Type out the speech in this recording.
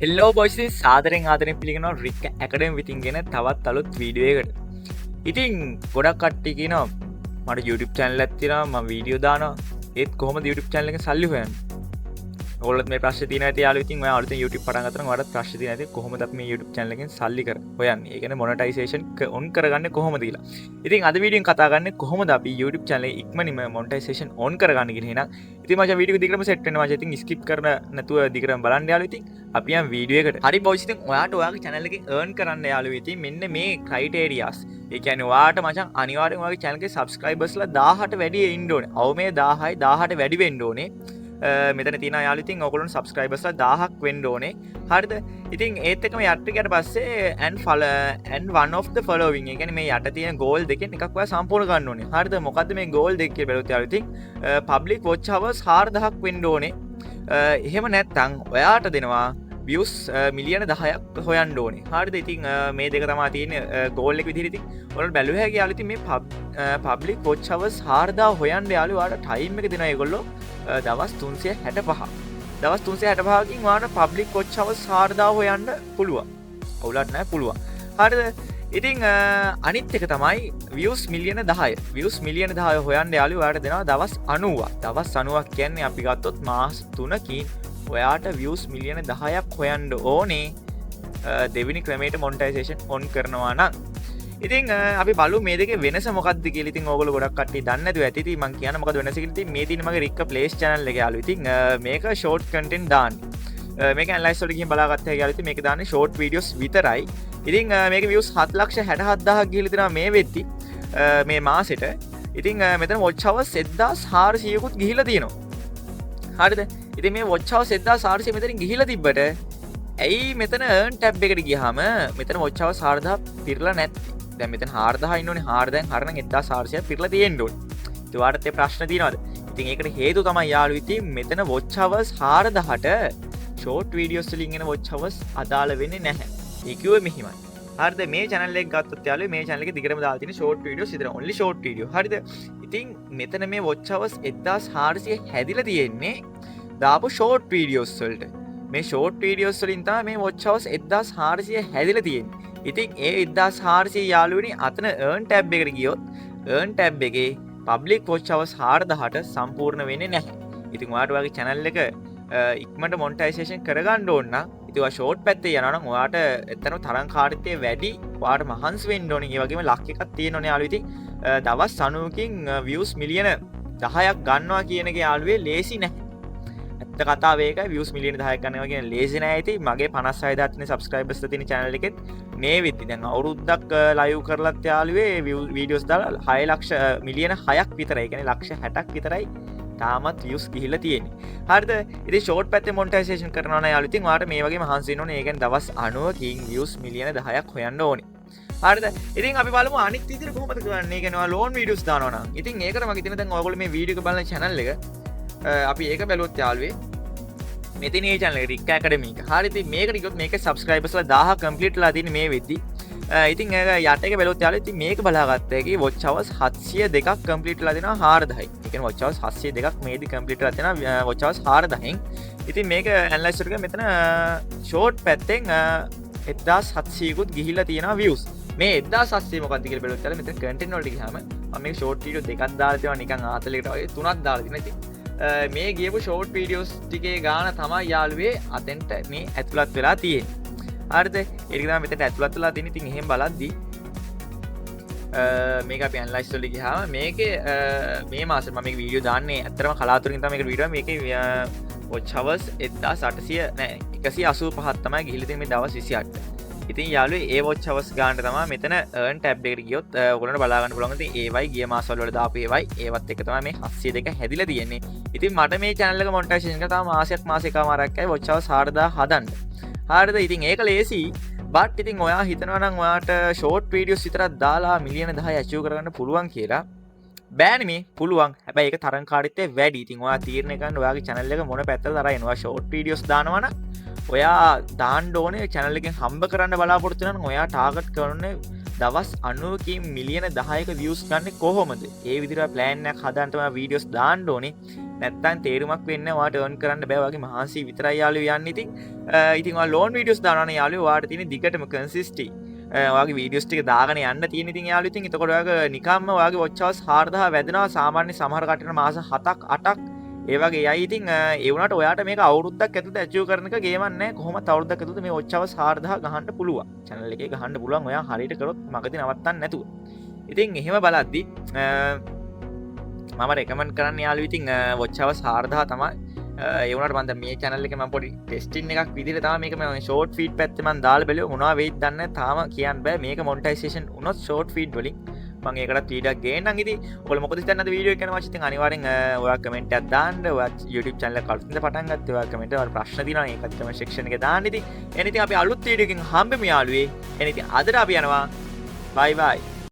හෙල්ලෝ බොයිසි සාදරෙන් ආදරෙන් පිළිගෙනවා රික්ක ඇකඩම් විතින්ගෙන තවත් අලුත් වීඩියෝයකට. ඉතින් ගොඩක් කට්ටි කියනවා මට YouTube චැනල් ඇත්තින ම වීඩියෝ දාන ඒත් කොහම YouTube චැනල එක සල්ලි හොයන් ඔලත් මේ ප්‍රශ් තින යාල ති අලත YouTube පටගතන වට ප්‍රශ් ඇති කොහොමද මේ YouTube චැනල එකෙන් සල්ලි කර හොයන් ඒකන මොනටයිසේෂන් ඔන් කරගන්න කොහොම දීලා. ඉතින් අද වීඩියෙන් කතාගන්න කොහොමද අපි YouTube චැනල ඉක්මනිම මොන්ටයිසේෂන් ඔන් කරගන්න ගෙන ඉති මච වීඩිය දිකරම සෙට්න මචති ස්කිප් කරන නැතුව දිකරම් බලන්න යාලු ඉතින් අපියම් වීඩියකට හරි බොයිසිත ඔයාට ඔයාගේ චැනලක ඒර්න් කරන්න යාලු ඉති මෙන්න මේ ක්‍රයිටේරියස් ඒකැන වාට මචන් අනිවාරෙන් වගේ චැනක සබස්ක්‍රයිබස්ල 1000ට වැඩිය ඉන්ඩෝන අවු මේ 1000ට වැඩි වෙන්ඩෝනේ මෙතන තින යාලුතින් ඔකුලුන් සබස්ක්‍රයිබස්ල 1000ක් වෙන්ඩෝනේ හරිද ඉතින් ඒත්තකම යට්ටිකට පස්සේ ඇන් ෆල ඇන් වන් of the following ගැන මේ යට තියෙන ගෝල් දෙක එකක් සම්පූර් ගන්න ඕනේ හරිද මොකද මේ ගෝල් දෙක බැලුත් යාලුතින් පබ්ලික් වොච් හවර්ස් 4000ක් වෙන්ඩෝනේ එහෙම නැත්තං ඔයාට දෙනවා වියස් මිලියන 10ක් හොයන්න ඕනේ හරිද ඉතින් මේ දෙක තමා තියෙන ගෝල් එක විදිහට ඉතින් ඔයාලට බැලුව හැකි යාළුවෝ ඉතින් මේ පබ්ලික් වොච් හවර්ස් 4000 හොයන්න යාළුවෝ ඔයාලට ටයිම් එක දෙනවා ඒගොල්ලෝ දවස් 365 දවස් 365කින් ඔයාලට පබ්ලික් වොච් හවර්ස් 4000 හොයන්න පුළුවන් අවුලක් නැහැ පුළුවන් හරිද ඉතින් අනිත් එක තමයි views මිලියන 10 views මිලියන 10 හොයන්න යාළුවෝ ඔයාලට දෙනවා දවස් 90ක් දවස් 90ක් කියන්නේ අපි ගත්තොත් මාස 3කින් ඔයාට views මිලියන 10ක් හොයන්න ඕනේ දෙවෙනි ක්‍රමයට මොනිටයිසේෂන් ඔන් කරනවා නම් ඉතින් අපි බලමු මේ දෙකේ වෙනස මොකක්ද කියලා. ඉතින් ඕගොල්ලෝ ගොඩක් කට්ටිය දන්නේ නැතුව ඇති. ඉතින් මම කියන්න මොකද වෙනස කියලා. ඉතින් මේ තියෙන මගේ රික්ක ප්ලේස් channel එක යාළුවෝ. ඉතින් මේක short content දාන්නේ. මේක ඇනලයිස් වලට ගිහින් බලාගත්තා යාළුවෝ. ඉතින් මේක දාන්නේ short videos විතරයි. ඉතින් මේක views 7,67,000ක් ගිහිල්ලා තියෙනවා මේ වෙද්දි මේ මාසෙට. ඉතින් මෙතන watch hours 1400කුත් ගිහිල්ලා තියෙනවා. හරිද? ඉතින් මේ watch hours 1400 මෙතනින් ගිහිල්ලා තිබ්බට ඇයි මෙතන earn tab එකට ගියාම මෙතන watch hours 4000 පිරලා නැත්තේ? දැන් මෙතන 4000 ඉන්නෝනේ 4000 හරනම් 1400 පිරලා තියෙන්න ඕනේ. ඉතින් ඔයාලට ඒ ප්‍රශ්න තියෙනවද? ඉතින් ඒකට හේතුව තමයි යාළුවෝ ඉතින් මෙතන watch hours 4000ට short videos වලින් එන watch hours අදාළ වෙන්නේ නැහැ. ඒ කිව්වේ මෙහිමයි. හරිද? මේ channel එක ගත්තොත් යාළුවෝ මේ channel එකේ දිගටම දාලා තියෙන short videos විතර only short video. හරිද? ඉතින් මෙතන මේ watch hours 1400 හැදිලා තියෙන්නේ දාපු short videos වලට. මේ short videos වලින් තමයි මේ watch hours 1400 හැදිලා තියෙන්නේ. ඉතින් ඒ 1400 යාළුවනි අතන earn tab එකට ගියොත් earn tab එකේ public watch hours 4000ට සම්පූර්ණ වෙන්නේ නැහැ. ඉතින් ඔයාට ඔයාගේ channel එක ඉක්මනට monetization කරගන්න ඕන නම් ඉතින් ඔයා short පැත්තේ යනවා නම් ඔයාට එතන තරංකාරීත්වය වැඩි ඔයාට මහන්සි වෙන්න ඕනේ. ඒ වගේම ලක් එකක් තියෙනවනේ යාළුවෝ. ඉතින් දවස් 90කින් views මිලියන 10ක් ගන්නවා කියන එක යාළුවේ ලේසි නැහැ. කතාව ඒකයි views මිලියන 10ක් ගන්නවා කියන ලේසි නෑ. ඉතින් මගේ 56000 තියෙන subscribers තියෙන channel එකෙත් මේ වෙද්දි දැන් අවුරුද්දක් live කරලත් යාළුවේ videos දාලා 6 ලක්ෂ මිලියන 6ක් විතරයි. ඒ කියන්නේ ලක්ෂ 60ක් විතරයි තාමත් views ගිහිල්ලා තියෙන්නේ. හරිද? ඉතින් short පැත්තේ monetization කරනවා නම් යාළුවෝ ඉතින් ඔයාලට මේ වගේම මහන්සි වෙන්න ඕනේ. ඒ කියන්නේ දවස් 90කින් views මිලියන 10ක් හොයන්න ඕනේ. හරිද? ඉතින් අපි බලමු අනිත් විදිහට කොහොමද කරන්නේ. ඒ කියන්නේ ඔයා loan videos දානවා නම්. ඉතින් ඒකට මගේ තියෙන දැන් ඔයගොල්ලෝ මේ වීඩියෝ එක බලන channel එක අපි ඒක බැලුවොත් යාළුවේ මෙතන මේ channel එක රික් ඇකඩමි එක. හරි ඉතින් මේකට ගියොත් මේක subscribers ලා 1000 complete ලා තියෙන මේ වෙද්දි. ඉතින් යට එක බැලුවොත් යාළුවෝ ඉතින් මේක බලාගත්ත හැකි watch hours 702ක් complete ලා දෙනවා 4000යි. ඒ කියන්නේ watch hours 702ක් මේදි complete ලා දෙනවා watch hours 4000න්. ඉතින් මේක analyze කරලා මෙතන short පැත්තෙන් 1700කුත් ගිහිල්ලා තියෙනවා views. මේ 1700 මොකක්ද කියලා බැලුවොත් යාළුවෝ මෙතන content වලට ගියාම මම මේක short video දෙකක් දාලා තියෙනවා නිකන් ආතලයකට වගේ තුනක් දාලා තියෙනවා. ඉතින් මේ ගියපු ෂෝට් වීඩියෝස් ටිකේ ගාන තමයි යාළුවේ අතෙන්ට මේ ඇතුළත් වෙලා තියෙන්නේ. හරිද? ඒක තමයි මෙතන ඇතුළත් වෙලා තියෙන්නේ. ඉතින් එහෙම බලද්දි මේක අපි ඇනලයිස් වලට ගියාම මේකේ මේ මාසෙ මම මේක වීඩියෝ දාන්නේ ඇත්තටම කලාතුරකින් තමයි මේක වීඩියෝ මේකේ watch hours 1800 නෑ 185ක් තමයි ගිහිල්ලා තියෙන්නේ මේ දවස් 28ට. ඉතින් යාළුවේ ඒ watch hours ගානට තමයි මෙතන earn tab එකට ගියොත් ඔයගොල්ලන්ට බලා ගන්න පුළුවන්. ඉතින් ඒවයි ගිය මාසවල වල දාපු ඒවයි ඒවත් එක තමයි මේ 702 හැදිලා තියෙන්නේ. ඉතින් මට මේ channel එක monetization එක තව මාස එකමාරක්යි watch hours 4000 හදන්න. හරිද? ඉතින් ඒක ලේසි. but ඉතින් ඔයා හිතනවා නම් ඔයාට short videos විතරක් දාලා මිලියන 10 achieve කරගන්න පුළුවන් කියලා බෑනේ මේ පුළුවන්. හැබැයි ඒක තරංකාරීත්වය වැඩි. ඉතින් ඔයා තීරණය ගන්න ඔයාගේ channel එක මොන පැත්තටද අරගෙන. ඔයා short videos දානවා නම් ඔයා දාන්න ඕනේ channel එකෙන් හම්බ කරන්න බලාපොරොත්තු වෙනවා නම් ඔයා ටාගට් කරන්නේ දවස් 90කින් මිලියන 10ක views ගන්න කොහොමද? ඒ විදිහට plan එකක් හදාන්න තමයි videos දාන්න ඕනේ. නැත්තම් තේරුමක් වෙන්නේ ඔයාට earn කරන්න බෑ වගේ මහන්සි විතරයි යාළුවෝ යන්නේ. ඉතින් ඔයා loan videos දානවනේ යාළුවෝ ඔයාට තියෙන දිගටම consistency ඔයාගේ වීඩියෝස් ටික දාගෙන යන්න තියෙන ඉතින් යාළුවෝ ඉතින් එතකොට ඔයාගේ නිකම්ම ඔයාගේ watch hours 4000 වැදෙනවා සාමාන්‍ය සමහර කටට මාස 7ක් 8ක් ඒ වගේ යයි ඉතින් ඒ වුණාට ඔයාට මේක අවුරුද්දක් ඇතුළත achieve කරන එක ගේමක් නෑ කොහොමද අවුරුද්දක් ඇතුළත මේ watch hours 4000 ගහන්න පුළුවන් channel එකේ ගහන්න පුළුවන් ඔයා හරියට කරොත් මගදී නවත්තන්න නැතුව ඉතින් එහෙම බලද්දි මම රෙකමන්ඩ් කරන්න යාළුවෝ ඉතින් watch hours 4000 තමයි ඒ වුණාට මම දැන් මේ channel එකේ මම පොඩි ටෙස්ටින් එකක් විදිහට තමයි මේක මම short feed පැත්තේ මම දාලා බැලුවා මොනවා වෙයිද දන්නේ නැහැ තාම කියන්න බෑ මේක monetization වුණොත් short feed වලින් මම ඒකටත් වීඩියෝ එකක් ගේන්නම් ඉතින් ඔයාලා මොකද හිතන්නේ අද වීඩියෝ එක ගැන වාචිතින් අනිවාර්යෙන් ඔයා කමෙන්ට් එකක් දාන්න ඔයා YouTube channel එක කලින්ද පටන් ගත්තේ ඔයා කමෙන්ට් වල ප්‍රශ්න තියෙනවා ඒකත් කමෙන්ට් section එකේ දාන්න ඉතින් එහෙනම් ඉතින් අපි අලුත් වීඩියෝ එකකින් හම්බෙමු යාළුවේ එහෙනම් ඉතින් අදට අපි යනවා bye bye